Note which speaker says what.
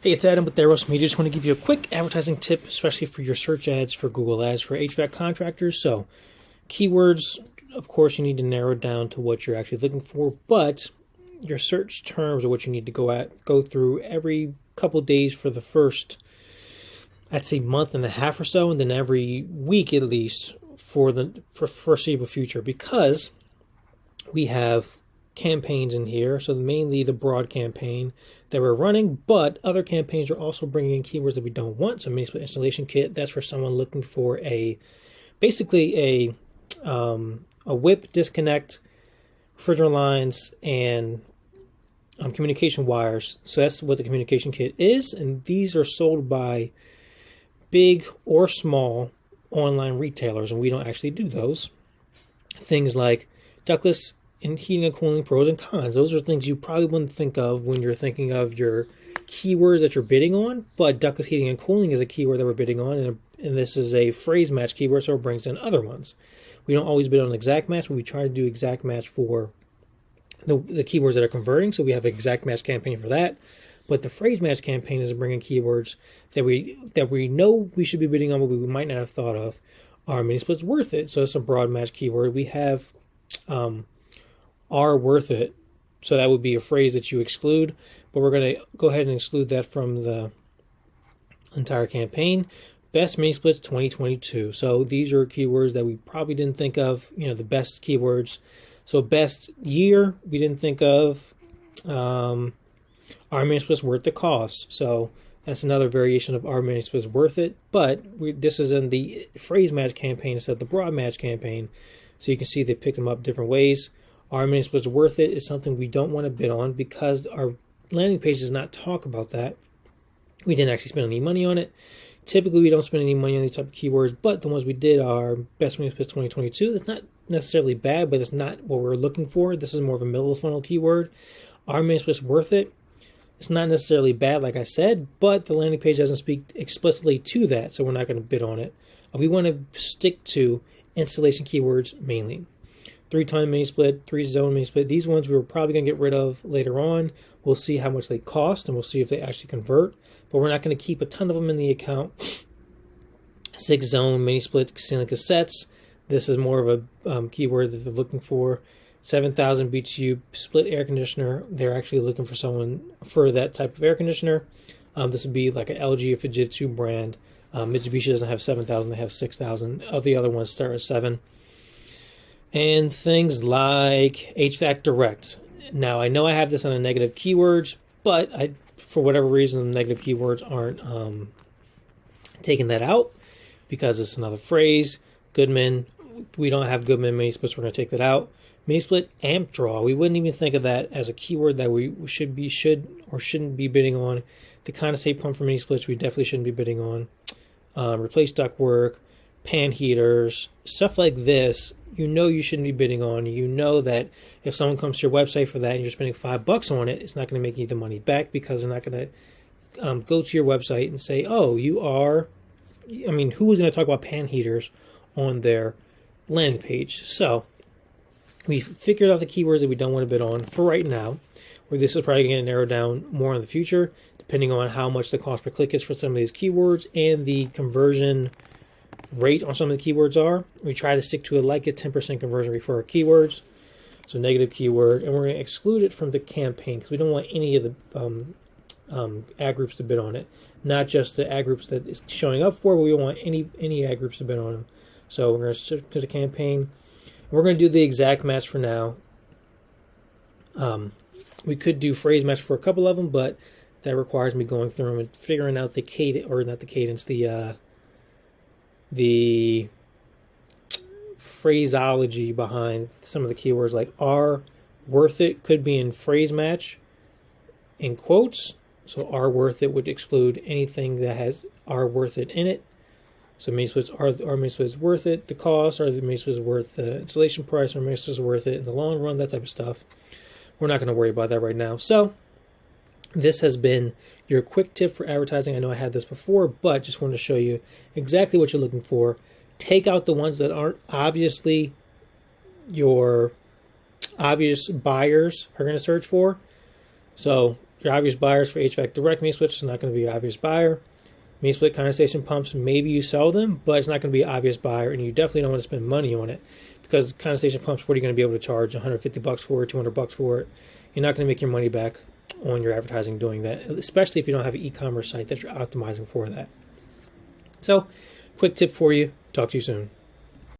Speaker 1: Hey, it's Adam with Theros Media. Just want to give you a quick advertising tip, especially for your search ads for Google Ads for HVAC contractors. So, keywords, of course, you need to narrow down to what you're actually looking for, but your search terms are what you need to go through every couple days for the first, I'd say, month and a half or so, and then every week at least for foreseeable future, because we have campaigns in here. So mainly the broad campaign that we're running, but other campaigns are also bringing in keywords that we don't want. So mini split installation kit, that's for someone looking for basically a whip disconnect, refrigerant lines, and communication wires. So that's what the communication kit is, and these are sold by big or small online retailers, and we don't actually do those. Things like ductless and heating and cooling pros and cons. Those are things you probably wouldn't think of when you're thinking of your keywords that you're bidding on, but ductless heating and cooling is a keyword that we're bidding on, and this is a phrase match keyword, so it brings in other ones. We don't always bid on exact match, but we try to do exact match for the keywords that are converting, so we have an exact match campaign for that. But the phrase match campaign is bringing keywords that we know we should be bidding on, but we might not have thought of. Are mini splits worth it? So it's a broad match keyword. We have are worth it, so that would be a phrase that you exclude, but we're going to go ahead and exclude that from the entire campaign. Best mini splits 2022. So these are keywords that we probably didn't think of, the best keywords. So best year, we didn't think of. Are mini splits worth the cost? So that's another variation of are mini splits worth it, but this is in the phrase match campaign instead of the broad match campaign. So you can see they picked them up different ways. Our mini splits worth it is something we don't want to bid on because our landing page does not talk about that. We didn't actually spend any money on it. Typically, we don't spend any money on these type of keywords, but the ones we did are best mini splits 2022. It's not necessarily bad, but it's not what we're looking for. This is more of a middle of the funnel keyword. Our mini splits worth it. It's not necessarily bad, like I said, but the landing page doesn't speak explicitly to that, so we're not going to bid on it. We want to stick to installation keywords mainly. 3-ton mini split, 3-zone mini split. These ones we're probably going to get rid of later on. We'll see how much they cost, and we'll see if they actually convert. But we're not going to keep a ton of them in the account. 6-zone mini split ceiling cassettes. This is more of a keyword that they're looking for. 7,000 BTU split air conditioner. They're actually looking for someone for that type of air conditioner. This would be like an LG or Fujitsu brand. Mitsubishi doesn't have 7,000, they have 6,000. The other ones start with 7. And things like HVAC Direct. Now, I know I have this on the negative keywords, but for whatever reason, the negative keywords aren't taking that out because it's another phrase. Goodman, we don't have Goodman mini splits, we're going to take that out. Mini split amp draw, we wouldn't even think of that as a keyword that we should or shouldn't be bidding on. The condensate pump for mini splits, we definitely shouldn't be bidding on. Replace ductwork, pan heaters, stuff like this, you shouldn't be bidding on. You know that if someone comes to your website for that and you're spending $5 on it, it's not going to make you the money back because they're not going to go to your website and say, oh, you are, who is going to talk about pan heaters on their landing page? So we figured out the keywords that we don't want to bid on for right now, where this is probably going to narrow down more in the future, depending on how much the cost per click is for some of these keywords and the conversion rate on some of the keywords are. We try to stick to a 10% conversion rate for our keywords. So negative keyword, and we're going to exclude it from the campaign because we don't want any of the ad groups to bid on it. Not just the ad groups that it's showing up for, but we don't want any ad groups to bid on them. So we're going to stick to the campaign. We're going to do the exact match for now. We could do phrase match for a couple of them, but that requires me going through them and figuring out the cadence, or not the cadence, the phraseology behind some of the keywords, like are worth it could be in phrase match in quotes. So are worth it would exclude anything that has are worth it in it. So mini splits are mini splits worth it, the cost, are the mini splits worth the installation price, or mini splits worth it in the long run, that type of stuff. We're not going to worry about that right now. So this has been your quick tip for advertising. I know I had this before, but just wanted to show you exactly what you're looking for. Take out the ones that aren't obviously your obvious buyers are going to search for. So Your obvious buyers for HVAC direct main switch is not going to be an obvious buyer. Main split condensation pumps, maybe you sell them, but it's not going to be an obvious buyer, and you definitely don't want to spend money on it because condensation pumps, what are you going to be able to charge? $150 for it, $200 for it. You're not going to make your money back on your advertising doing that, especially if you don't have an e-commerce site that you're optimizing for that. So, quick tip for you. Talk to you soon.